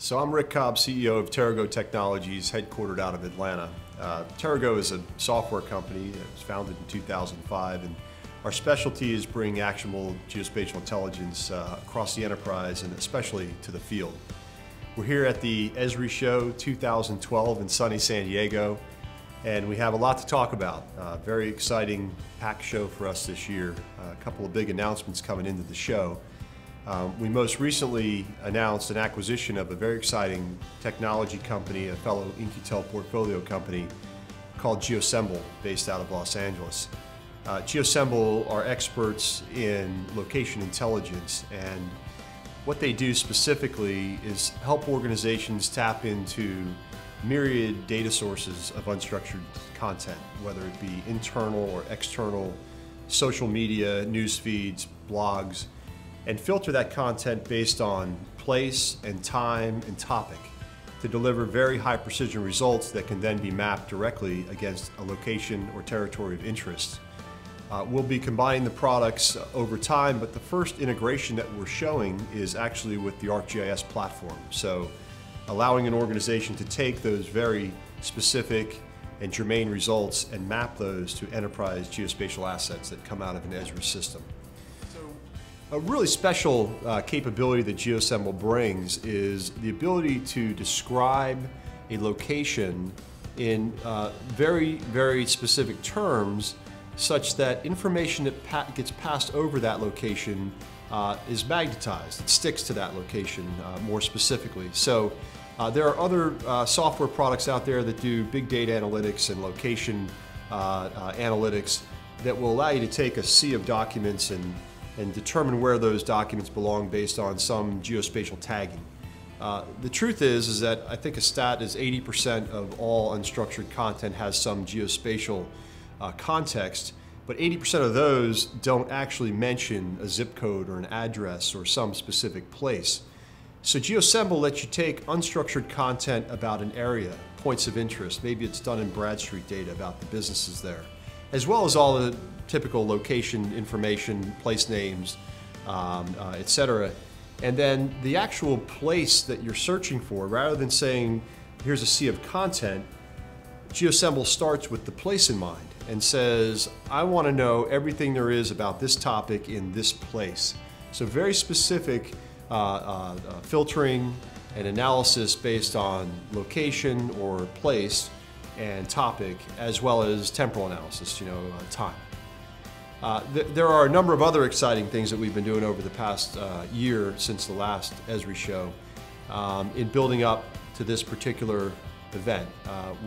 So I'm Rick Cobb, CEO of TerraGo Technologies, headquartered out of Atlanta. TerraGo is a software company that was founded in 2005, and our specialty is bringing actionable geospatial intelligence across the enterprise and especially to the field. We're here at the Esri Show 2012 in sunny San Diego, and we have a lot to talk about. Very exciting, packed show for us this year. A couple of big announcements coming into the show. We most recently announced an acquisition of a very exciting technology company, a fellow In-Q-Tel portfolio company called GeoSemble, based out of Los Angeles. GeoSemble are experts in location intelligence, and what they do specifically is help organizations tap into myriad data sources of unstructured content, whether it be internal or external, social media, news feeds, blogs, and filter that content based on place and time and topic to deliver very high precision results that can then be mapped directly against a location or territory of interest. We'll be combining the products over time, but the first integration that we're showing is actually with the ArcGIS platform. So allowing an organization to take those very specific and germane results and map those to enterprise geospatial assets that come out of an Esri system. A really special capability that GeoSemble brings is the ability to describe a location in very specific terms, such that information that gets passed over that location is magnetized. It sticks to that location more specifically. So there are other software products out there that do big data analytics and location analytics that will allow you to take a sea of documents and determine where those documents belong based on some geospatial tagging. The truth is that I think a stat is 80% of all unstructured content has some geospatial context, but 80% of those don't actually mention a zip code or an address or some specific place. So GeoSemble lets you take unstructured content about an area, points of interest, maybe it's done in Bradstreet data about the businesses there, as well as all the typical location information, place names, etc. And then the actual place that you're searching for, rather than saying, here's a sea of content, GeoSemble starts with the place in mind and says, I want to know everything there is about this topic in this place. So very specific filtering and analysis based on location or place and topic, as well as temporal analysis, time. There are a number of other exciting things that we've been doing over the past year since the last Esri show in building up to this particular event.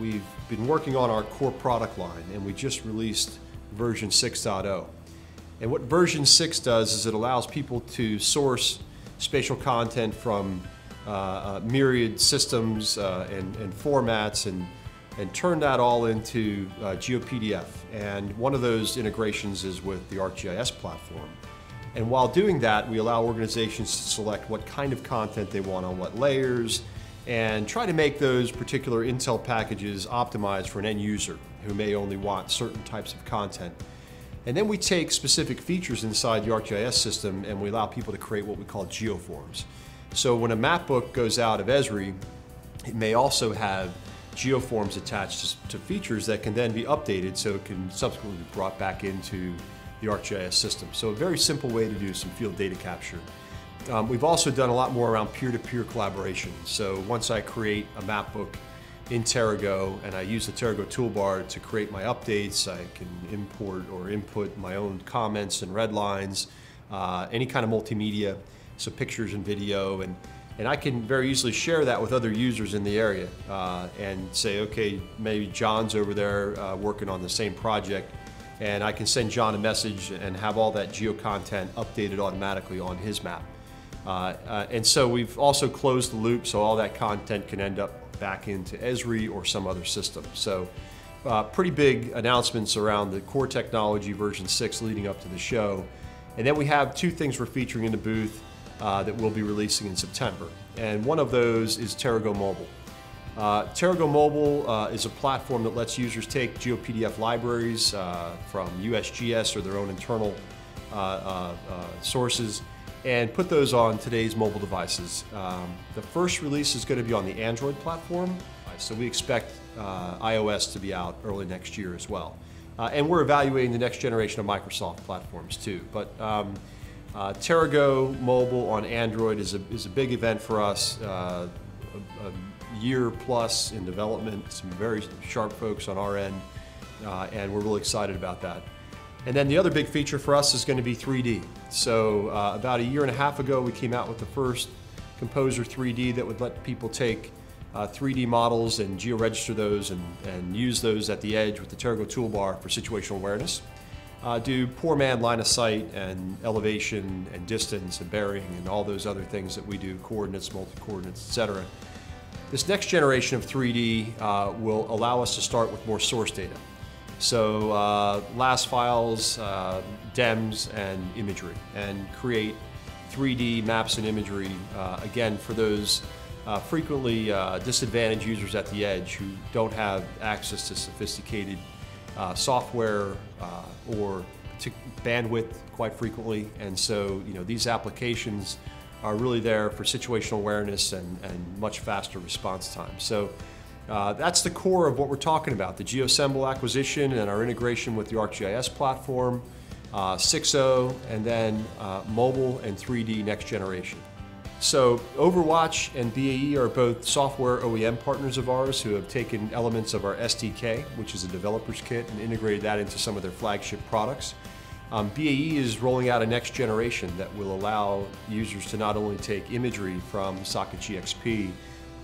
We've been working on our core product line, and we just released version 6.0. And what version 6 does is it allows people to source spatial content from myriad systems and formats and turn that all into GeoPDF. And one of those integrations is with the ArcGIS platform. And while doing that, we allow organizations to select what kind of content they want on what layers, and try to make those particular Intel packages optimized for an end user who may only want certain types of content. And then we take specific features inside the ArcGIS system and we allow people to create what we call geoforms. So when a map book goes out of Esri, it may also have geoforms attached to features that can then be updated so it can subsequently be brought back into the ArcGIS system. So a very simple way to do some field data capture. We've also done a lot more around peer-to-peer collaboration. So once I create a map book in TerraGo and I use the TerraGo toolbar to create my updates, I can import or input my own comments and red lines, any kind of multimedia, so pictures and video, and I can very easily share that with other users in the area and say, okay, maybe John's over there working on the same project, and I can send John a message and have all that geo content updated automatically on his map. And so we've also closed the loop so all that content can end up back into Esri or some other system. So pretty big announcements around the core technology version 6 leading up to the show. And then we have two things we're featuring in the booth that we'll be releasing in September. And one of those is TerraGo Mobile. TerraGo Mobile is a platform that lets users take GeoPDF libraries from USGS or their own internal sources and put those on today's mobile devices. The first release is going to be on the Android platform, so we expect iOS to be out early next year as well. And we're evaluating the next generation of Microsoft platforms too. But TerraGo mobile on Android is a big event for us. A year plus in development, some very sharp folks on our end, and we're really excited about that. And then the other big feature for us is going to be 3D. So about a year and a half ago, we came out with the first Composer 3D that would let people take 3D models and geo-register those and use those at the edge with the TerraGo toolbar for situational awareness. Do poor man line of sight and elevation and distance and bearing and all those other things that we do, coordinates, multi-coordinates, etc. This next generation of 3D will allow us to start with more source data. So LAS files, DEMS, and imagery, and create 3D maps and imagery, again, for those frequently disadvantaged users at the edge who don't have access to sophisticated software or bandwidth quite frequently. And so, these applications are really there for situational awareness and much faster response time. So that's the core of what we're talking about, the GeoSemble acquisition and our integration with the ArcGIS platform, 6.0, and then mobile and 3D next generation. So Overwatch and BAE are both software OEM partners of ours who have taken elements of our SDK, which is a developer's kit, and integrated that into some of their flagship products. BAE is rolling out a next generation that will allow users to not only take imagery from Socket GXP,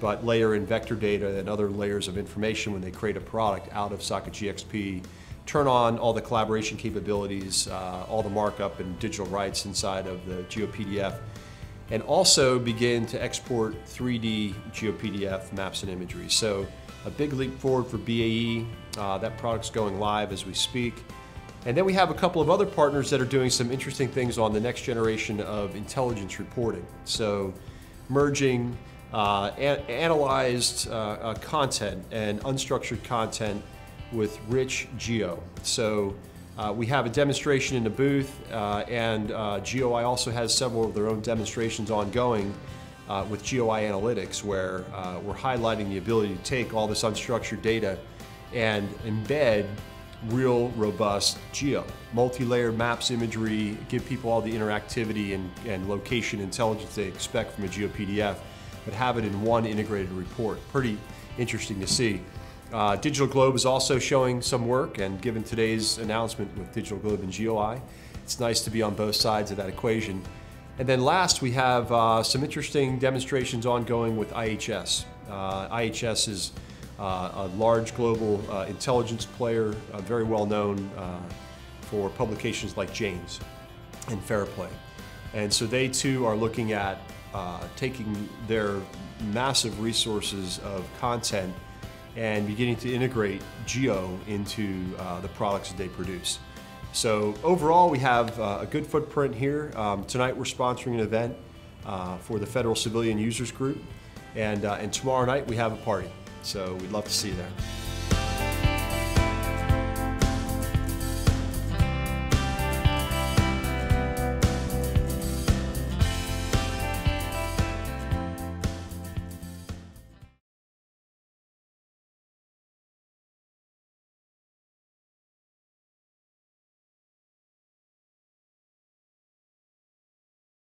but layer in vector data and other layers of information when they create a product out of Socket GXP, turn on all the collaboration capabilities, all the markup and digital rights inside of the GeoPDF, and also begin to export 3D GeoPDF maps and imagery. So a big leap forward for BAE. That product's going live as we speak. And then we have a couple of other partners that are doing some interesting things on the next generation of intelligence reporting. So merging analyzed content and unstructured content with rich geo. So we have a demonstration in the booth, and GeoEye also has several of their own demonstrations ongoing with GeoEye Analytics, where we're highlighting the ability to take all this unstructured data and embed real robust geo, multi-layered maps, imagery, give people all the interactivity and location intelligence they expect from a GeoPDF, but have it in one integrated report. Pretty interesting to see. Digital Globe is also showing some work, and given today's announcement with Digital Globe and GeoEye, it's nice to be on both sides of that equation. And then last, we have some interesting demonstrations ongoing with IHS. IHS is a large global intelligence player, very well known for publications like Jane's and Fairplay. And so they too are looking at taking their massive resources of content and beginning to integrate geo into the products that they produce. So overall, we have a good footprint here. Tonight we're sponsoring an event for the Federal Civilian Users Group, and tomorrow night we have a party. So we'd love to see you there.